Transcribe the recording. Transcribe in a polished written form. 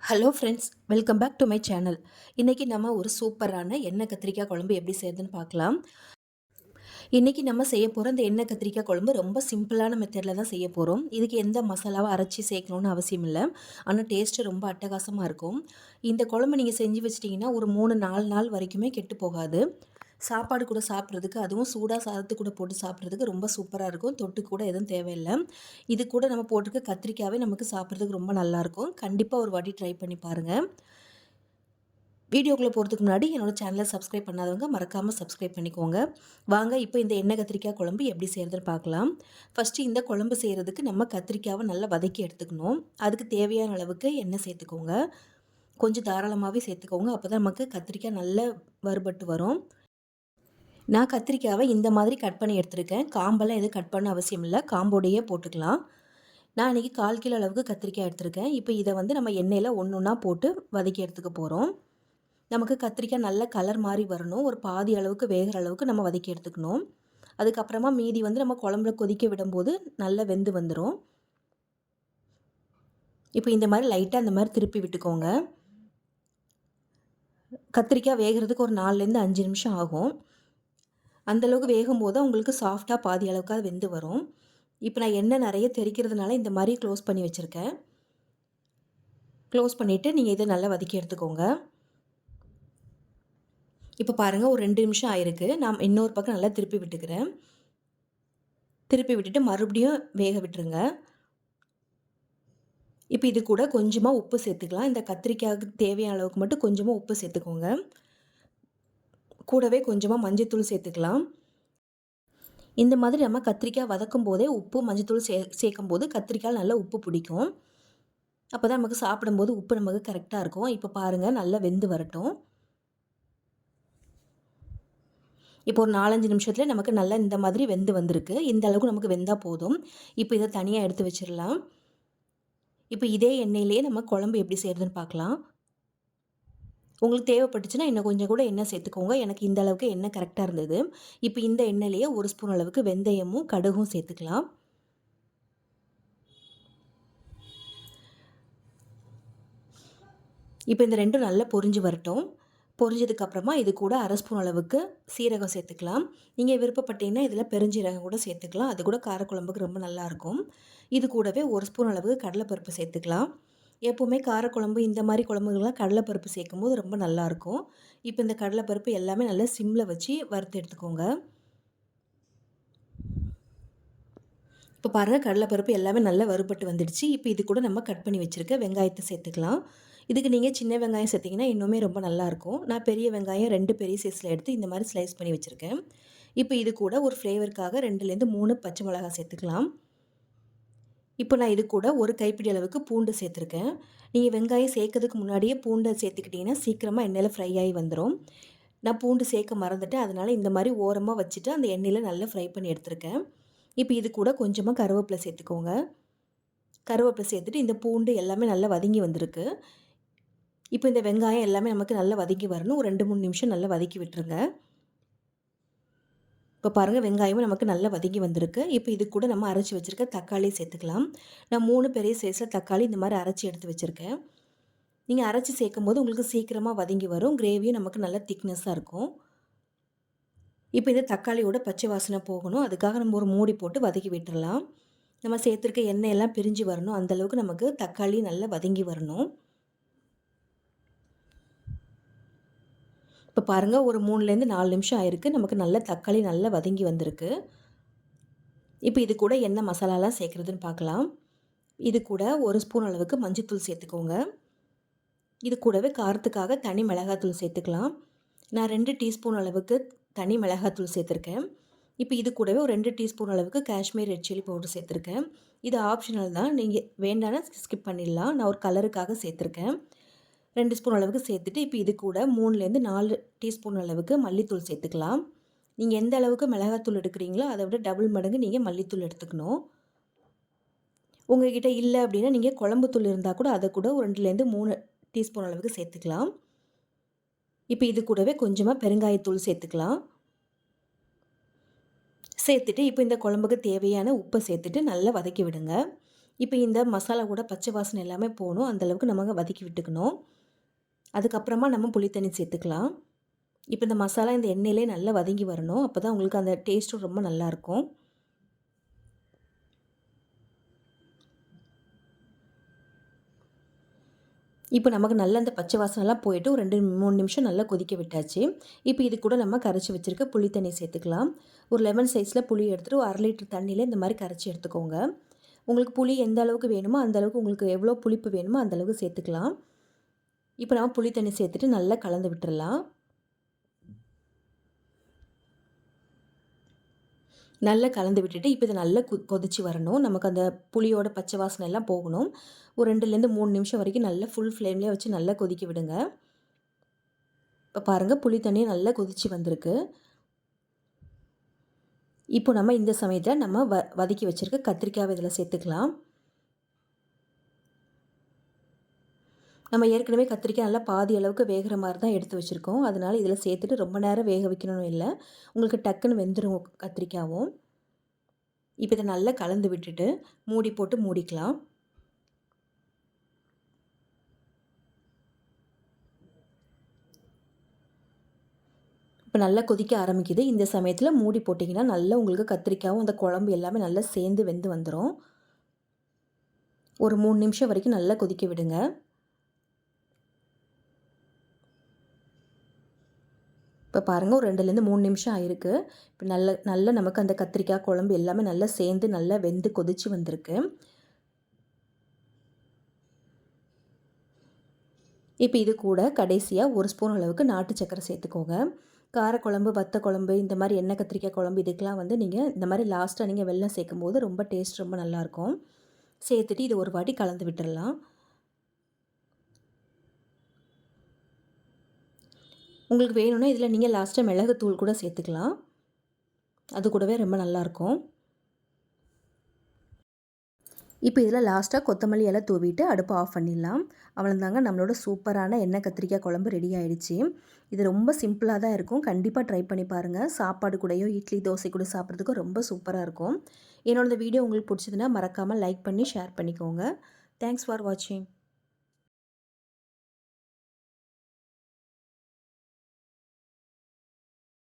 Hello friends, welcome back to my channel. இன்றைக்கி நம்ம ஒரு சூப்பரான எண்ணெய் கத்திரிக்காய் குழம்பு எப்படி செய்யுதுன்னு பார்க்கலாம். இன்றைக்கி நம்ம செய்ய போகிற இந்த எண்ணெய் கத்திரிக்காய் குழம்பு ரொம்ப சிம்பிளான மெத்தடில் தான் செய்ய போகிறோம். இதுக்கு எந்த மசாலாவும் அரைச்சி சேர்க்கணுன்னு அவசியம் இல்லை. ஆனால் டேஸ்ட்டு ரொம்ப அட்டகாசமாக இருக்கும். இந்த குழம்பு நீங்கள் செஞ்சு வச்சிட்டிங்கன்னா ஒரு 3-4 நாள் வரைக்குமே கெட்டு போகாது. சாப்பாடு கூட சாப்பிட்றதுக்கு, அதுவும் சூடாக சாதத்து கூட போட்டு சாப்பிட்றதுக்கு ரொம்ப சூப்பராக இருக்கும். தொட்டுக்கு கூட எதுவும் தேவையில்லை. இது கூட நம்ம போட்டிருக்க கத்திரிக்காவே நமக்கு சாப்பிட்றதுக்கு ரொம்ப நல்லாயிருக்கும். கண்டிப்பாக ஒரு வாட்டி ட்ரை பண்ணி பாருங்கள். வீடியோக்குள்ளே போகிறதுக்கு முன்னாடி என்னோடய சேனலை சப்ஸ்கிரைப் பண்ணாதவங்க மறக்காமல் சப்ஸ்கிரைப் பண்ணிக்கோங்க. வாங்க இப்போ இந்த எண்ணெய் கத்திரிக்காய் குழம்பு எப்படி செய்கிறதுன்னு பார்க்கலாம். ஃபஸ்ட்டு இந்த குழம்பு செய்கிறதுக்கு நம்ம கத்திரிக்காவை நல்லா வதக்கி எடுத்துக்கணும். அதுக்கு தேவையான அளவுக்கு எண்ணெய் சேர்த்துக்கோங்க. கொஞ்சம் தாராளமாகவே சேர்த்துக்கோங்க. அப்போ தான் நமக்கு கத்திரிக்காய் நல்லா வறுபட்டு வரும். நான் கத்திரிக்காவை இந்த மாதிரி கட் பண்ணி எடுத்துருக்கேன். காம்பெல்லாம் எதுவும் கட் பண்ண அவசியம் இல்லை. காம்போடையே போட்டுக்கலாம். நான் இன்றைக்கி 1/4 கிலோ அளவுக்கு கத்திரிக்காய் எடுத்திருக்கேன். இப்போ இதை வந்து நம்ம எண்ணெயில் ஒன்று ஒன்றா போட்டு வதக்கி எடுத்துக்க போகிறோம். நமக்கு கத்திரிக்காய் நல்ல கலர் மாதிரி வரணும். ஒரு பாதி அளவுக்கு வேகிற அளவுக்கு நம்ம வதக்கி எடுத்துக்கணும். அதுக்கப்புறமா மீதி வந்து நம்ம குழம்புல கொதிக்க விடும்போது நல்லா வெந்து வந்துடும். இப்போ இந்த மாதிரி லைட்டாக அந்த மாதிரி திருப்பி விட்டுக்கோங்க. கத்திரிக்காய் வேகிறதுக்கு ஒரு 4லேருந்து 5 நிமிஷம் ஆகும். அந்தளவுக்கு வேகும்போது உங்களுக்கு சாஃப்டாக பாதி அளவுக்கு அது வெந்து வரும். இப்போ நான் எண்ணெய் நிறைய தெறிக்கிறதுனால இந்த மாதிரி க்ளோஸ் பண்ணி வச்சுருக்கேன். க்ளோஸ் பண்ணிவிட்டு நீங்கள் இதை நல்லா வதக்கி எடுத்துக்கோங்க. இப்போ பாருங்கள், ஒரு 2 நிமிஷம் ஆயிருக்கு. நான் இன்னொரு பக்கம் நல்லா திருப்பி விட்டுக்கிறேன். திருப்பி விட்டுட்டு மறுபடியும் வேக விட்டுருங்க. இப்போ இது கூட கொஞ்சமாக உப்பு சேர்த்துக்கலாம். இந்த கத்திரிக்காய்க்கு தேவையான அளவுக்கு மட்டும் கொஞ்சமாக உப்பு சேர்த்துக்கோங்க. கூடவே கொஞ்சமாக மஞ்சத்தூள் சேர்த்துக்கலாம். இந்த மாதிரி நம்ம கத்திரிக்காய் வதக்கும் போதே உப்பு மஞ்சத்தூள் சேர்க்கும் போது கத்திரிக்காய் நல்லா உப்பு பிடிக்கும். அப்போ தான் நமக்கு சாப்பிடும்போது உப்பு நமக்கு கரெக்டாக இருக்கும். இப்போ பாருங்கள், நல்லா வெந்து வரட்டும். இப்போ ஒரு 4-5 நிமிஷத்துல நமக்கு நல்லா இந்த மாதிரி வெந்து வந்திருக்கு. இந்த அளவுக்கு நமக்கு வெந்தால் போதும். இப்போ இதை தனியாக எடுத்து வச்சிடலாம். இப்போ இதே எண்ணெயிலேயே நம்ம குழம்பு எப்படி செய்கிறதுன்னு பார்க்கலாம். உங்களுக்கு தேவைப்பட்டுச்சுன்னா இன்னும் கொஞ்சம் கூட எண்ணெய் சேர்த்துக்கோங்க. எனக்கு இந்த அளவுக்கு எண்ணெய் கரெக்டாக இருந்தது. இப்போ இந்த எண்ணெயிலேயே 1 ஸ்பூன் அளவுக்கு வெந்தயமும் கடுகும் சேர்த்துக்கலாம். இப்போ இந்த ரெண்டும் நல்லா பொரிஞ்சு வரட்டும். பொரிஞ்சதுக்கப்புறமா இது கூட 1/2 ஸ்பூன் அளவுக்கு சீரகம் சேர்த்துக்கலாம். நீங்கள் விருப்பப்பட்டீங்கன்னா இதில் பெருஞ்சீரகம் கூட சேர்த்துக்கலாம். அது கூட காரக்குழம்புக்கு ரொம்ப நல்லாயிருக்கும். இது கூடவே 1 ஸ்பூன் அளவுக்கு கடலைப்பருப்பு சேர்த்துக்கலாம். எப்போவுமே காரக்குழம்பு இந்த மாதிரி குழம்புகள்லாம் கடலைப்பருப்பு சேர்க்கும்போது ரொம்ப நல்லாயிருக்கும். இப்போ இந்த கடலைப்பருப்பு எல்லாமே நல்லா சிம்மில் வச்சு வறுத்து எடுத்துக்கோங்க. இப்போ பாருங்கள், கடலைப்பருப்பு எல்லாமே நல்லா வறுபட்டு வந்துடுச்சு. இப்போ இது கூட நம்ம கட் பண்ணி வச்சுருக்க வெங்காயத்தை சேர்த்துக்கலாம். இதுக்கு நீங்கள் சின்ன வெங்காயம் சேர்த்திங்கன்னா இன்னுமே ரொம்ப நல்லாயிருக்கும். நான் பெரிய வெங்காயம் 2 பெரிய சைஸில் எடுத்து இந்த மாதிரி ஸ்லைஸ் பண்ணி வச்சுருக்கேன். இப்போ இது கூட ஒரு ஃப்ளேவருக்காக 2லேருந்து 3 பச்சை மிளகாய் சேர்த்துக்கலாம். இப்போ நான் இது கூட ஒரு கைப்பிடி அளவுக்கு பூண்டு சேர்த்துருக்கேன். நீங்கள் வெங்காயம் சேர்க்கறதுக்கு முன்னாடியே பூண்டை சேர்த்துக்கிட்டிங்கன்னா சீக்கிரமாக எண்ணெயில் ஃப்ரை ஆகி வந்துடும். நான் பூண்டு சேர்க்க மறந்துட்டேன். அதனால் இந்த மாதிரி ஓரமாக வச்சுட்டு அந்த எண்ணெயில் நல்லா ஃப்ரை பண்ணி எடுத்துருக்கேன். இப்போ இது கூட கொஞ்சமாக கருவேப்பிலை சேர்த்துக்கோங்க. கருவேப்பிலை சேர்த்துட்டு இந்த பூண்டு எல்லாமே நல்லா வதங்கி வந்திருக்கு. இப்போ இந்த வெங்காயம் எல்லாமே நமக்கு நல்லா வதக்கி வரணும். ஒரு 2-3 நிமிஷம் நல்லா வதக்கி விட்டுருங்க. இப்போ பாருங்கள், வெங்காயமும் நமக்கு நல்லா வதங்கி வந்திருக்கு. இப்போ இது கூட நம்ம அரைச்சி வச்சுருக்க தக்காளி சேர்த்துக்கலாம். நான் 3 பெரிய சைஸில் தக்காளி இந்த மாதிரி அரைச்சி எடுத்து வச்சுருக்கேன். நீங்கள் அரைச்சி சேர்க்கும்போது உங்களுக்கு சீக்கிரமாக வதங்கி வரும். கிரேவியும் நமக்கு நல்லா திக்னஸாக இருக்கும். இப்போ இந்த தக்காளியோட பச்சை வாசனை போகணும். அதுக்காக நம்ம ஒரு மூடி போட்டு வதக்கி விட்டுறலாம். நம்ம சேர்த்துருக்க எண்ணெய் எல்லாம் பிரிஞ்சு வரணும். அந்தளவுக்கு நமக்கு தக்காளி நல்லா வதங்கி வரணும். இப்போ பாருங்கள், ஒரு 3லேருந்து 4 நிமிஷம் ஆயிருக்கு. நமக்கு நல்ல தக்காளி நல்லா வதங்கி வந்திருக்கு. இப்போ இது கூட என்ன மசாலாலாம் சேர்க்குறதுன்னு பார்க்கலாம். இது கூட 1 ஸ்பூன் அளவுக்கு மஞ்சள்தூள் சேர்த்துக்கோங்க. இது கூடவே காரத்துக்காக தனி மிளகாத்தூள் சேர்த்துக்கலாம். நான் 2 டீஸ்பூன் அளவுக்கு தனி மிளகாத்தூள் சேர்த்துருக்கேன். இப்போ இது கூடவே ஒரு 2 டீஸ்பூன் அளவுக்கு காஷ்மீர் ரெட் சில்லி பவுடர் சேர்த்துருக்கேன். இது ஆப்ஷனல் தான். நீங்கள் வேண்டானா ஸ்கிப் பண்ணிடலாம். நான் ஒரு கலருக்காக சேர்த்துருக்கேன். 2 ஸ்பூன் அளவுக்கு சேர்த்துட்டு இப்போ இது கூட 3லேருந்து 4 டீஸ்பூன் அளவுக்கு மல்லித்தூள் சேர்த்துக்கலாம். நீங்கள் எந்த அளவுக்கு மிளகாத்தூள் எடுக்கிறீங்களோ அதை விட டபுள் மடங்கு நீங்கள் மல்லித்தூள் எடுத்துக்கணும். உங்கள்கிட்ட இல்லை அப்படின்னா நீங்கள் குழம்புத்தூள் இருந்தால் கூட அதை கூட 2லேருந்து 3 டீஸ்பூன் அளவுக்கு சேர்த்துக்கலாம். இப்போ இது கூடவே கொஞ்சமாக பெருங்காயத்தூள் சேர்த்துக்கலாம். சேர்த்துட்டு இப்போ இந்த குழம்புக்கு தேவையான உப்பை சேர்த்துட்டு நல்லா வதக்கி விடுங்க. இப்போ இந்த மசாலா கூட பச்சை வாசனை எல்லாமே போகணும். அந்தளவுக்கு நம்ம வதக்கி விட்டுக்கணும். அதுக்கப்புறமா நம்ம புளி தண்ணி சேர்த்துக்கலாம். இப்போ இந்த மசாலா இந்த எண்ணெயிலே நல்லா வதங்கி வரணும். அப்போ தான் உங்களுக்கு அந்த டேஸ்ட்டும் ரொம்ப நல்லாயிருக்கும். இப்போ நமக்கு நல்ல அந்த பச்சை வாசனைலாம் போயிட்டு ஒரு 2, 3 நிமிஷம் நல்லா கொதிக்க விட்டாச்சு. இப்போ இது கூட நம்ம கரைச்சி வச்சுருக்க புளி தண்ணி சேர்த்துக்கலாம். ஒரு லெமன் சைஸில் புளி எடுத்துகிட்டு ஒரு 1/2 லிட்டர் தண்ணியில் இந்த மாதிரி கரைச்சி எடுத்துக்கோங்க. உங்களுக்கு புளி எந்த அளவுக்கு வேணுமோ அந்த அளவுக்கு உங்களுக்கு எவ்வளோ புளிப்பு வேணுமோ அந்த அளவுக்கு சேர்த்துக்கலாம். இப்போ நம்ம புளி தண்ணி சேர்த்துட்டு நல்லா கலந்து விட்டுறலாம். நல்லா கலந்து விட்டுட்டு இப்போ இதை நல்லா கொதிச்சு வரணும். நமக்கு அந்த புளியோட பச்சை வாசனை எல்லாம் போகணும். ஒரு 2லேருந்து 3 நிமிஷம் வரைக்கும் நல்லா ஃபுல் ஃப்ளேம்லேயே வச்சு நல்லா கொதிக்க விடுங்க. இப்போ பாருங்கள் புளி தண்ணி நல்லா கொதிச்சு வந்திருக்கு. இப்போ நம்ம இந்த சமயத்தில் நம்ம வதக்கி வச்சுருக்க கத்திரிக்காய் இதில் சேர்த்துக்கலாம். நம்ம ஏற்கனவே கத்திரிக்காய் நல்லா பாதி அளவுக்கு வேகிற மாதிரி தான் எடுத்து வச்சுருக்கோம். அதனால் இதில் சேர்த்துட்டு ரொம்ப நேரம் வேக வைக்கணும்னு இல்லை. உங்களுக்கு டக்குன்னு வெந்துடும் கத்திரிக்காயும். இப்போ இதை நல்லா கலந்து விட்டுட்டு மூடி போட்டு மூடிக்கலாம். இப்போ நல்லா கொதிக்க ஆரம்பிக்குது. இந்த சமயத்தில் மூடி போட்டிங்கன்னா நல்லா உங்களுக்கு கத்திரிக்காயும் அந்த குழம்பு எல்லாமே நல்லா சேர்ந்து வெந்து வந்துடும். ஒரு 3 நிமிஷம் வரைக்கும் நல்லா கொதிக்க விடுங்க. இப்போ பாருங்கள் ஒரு 2லேருந்து 3 நிமிஷம் ஆயிருக்கு. இப்போ நல்ல நமக்கு அந்த கத்திரிக்காய் குழம்பு எல்லாமே நல்லா சேர்ந்து நல்லா வெந்து கொதிச்சு வந்திருக்கு. இப்போ இது கூட கடைசியாக 1 ஸ்பூன் அளவுக்கு நாட்டு சர்க்கரை சேர்த்துக்கோங்க. காரக்குழம்பு, வத்த குழம்பு, இந்த மாதிரி எண்ணெய் கத்திரிக்காய் குழம்பு இதுக்கெலாம் வந்து நீங்கள் இந்த மாதிரி லாஸ்ட்டாக நீங்கள் வெல்லம் சேர்க்கும்போது ரொம்ப டேஸ்ட் ரொம்ப நல்லாயிருக்கும். சேர்த்துட்டு இது ஒரு வாட்டி கலந்து விட்டுடலாம். உங்களுக்கு வேணும்னா இதில் நீங்கள் லாஸ்ட்டாக மிளகுத்தூள் கூட சேர்த்துக்கலாம். அது கூடவே ரொம்ப நல்லாயிருக்கும். இப்போ இதில் லாஸ்ட்டாக கொத்தமல்லி இலை தூவிட்டு அடுப்பை ஆஃப் பண்ணிடலாம். அவ்வளோதாங்க, நம்மளோட சூப்பரான எண்ணெய் கத்திரிக்காய் குழம்பு ரெடி ஆகிடுச்சு. இது ரொம்ப சிம்பிளாக தான் இருக்கும். கண்டிப்பாக ட்ரை பண்ணி பாருங்கள். சாப்பாடு கூடயோ இட்லி தோசை கூட சாப்பிட்றதுக்கும் ரொம்ப சூப்பராக இருக்கும். என்னோட வீடியோ உங்களுக்கு பிடிச்சதுன்னா மறக்காமல் லைக் பண்ணி ஷேர் பண்ணிக்கோங்க. தேங்க்ஸ் ஃபார் வாட்சிங்.